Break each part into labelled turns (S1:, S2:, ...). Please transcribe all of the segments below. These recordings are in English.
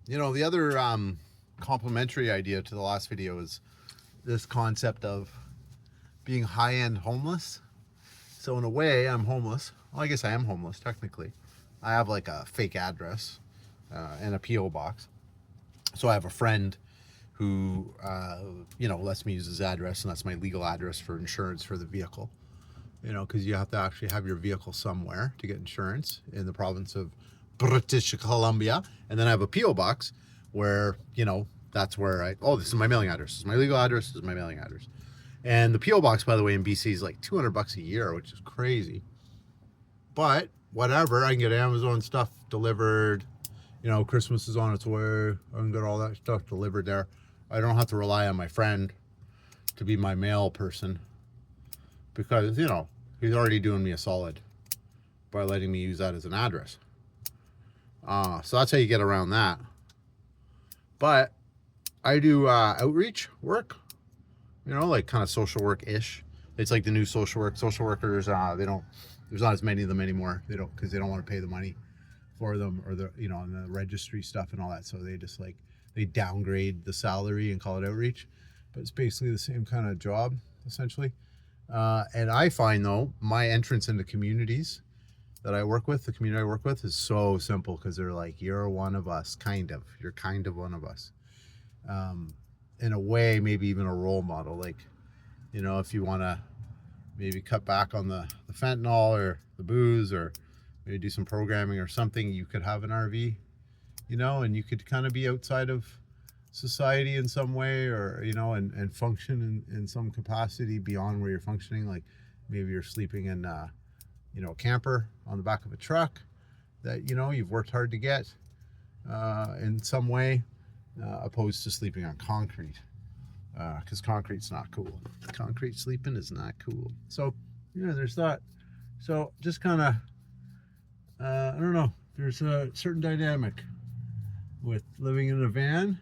S1: You know, the other complementary idea to the last video is this concept of being high-end homeless. So in a way, I'm homeless. Well, I guess I am homeless technically. I have like a fake address and a PO box. So I have a friend who, lets me use his address, and that's my legal address for insurance for the vehicle. You know, because you have to actually have your vehicle somewhere to get insurance in the province of British Columbia. And then I have a PO box where, that's where this is my mailing address. This is my legal address. This is my mailing address. And the PO box, by the way, in BC is like $200 a year, which is crazy. But whatever, I can get Amazon stuff delivered. Christmas is on its way. I can get all that stuff delivered there. I don't have to rely on my friend to be my mail person because, he's already doing me a solid by letting me use that as an address. So that's how you get around that. But I do outreach work, like kind of social work-ish. It's like the new social work. Social workers, there's not as many of them anymore. Because they don't want to pay the money for them or and the registry stuff and all that. So they just they downgrade the salary and call it outreach. But it's basically the same kind of job, essentially. And I find, though, my entrance into communities that I work with, the community I work with, is so simple because they're like, you're one of us, kind of. You're kind of one of us. In a way, maybe even a role model. If you want to maybe cut back on the fentanyl or the booze or maybe do some programming or something, you could have an RV, and you could kind of be outside of society in some way or, and function in some capacity beyond where you're functioning. Like maybe you're sleeping in, a camper on the back of a truck that, you've worked hard to get in some way, opposed to sleeping on concrete. Because concrete's not cool. Concrete sleeping is not cool. So, there's that. So just kind of, I don't know, there's a certain dynamic with living in a van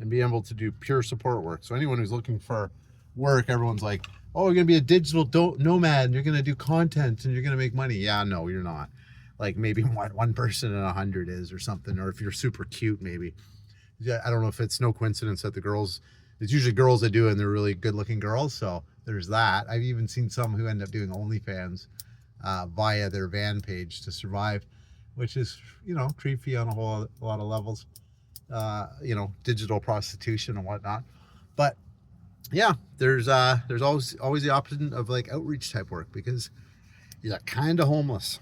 S1: and being able to do pure support work. So anyone who's looking for work, everyone's like, oh, you're going to be a digital nomad and you're going to do content and you're going to make money. Yeah, no, you're not. Like maybe one person in 100 is or something. Or if you're super cute, maybe. Yeah, I don't know if it's no coincidence that it's usually girls that do it and they're really good looking girls. So there's that. I've even seen some who end up doing OnlyFans via their van page to survive, which is, creepy on a lot of levels, digital prostitution and whatnot. But yeah, there's always the option of like outreach type work because you're kind of homeless.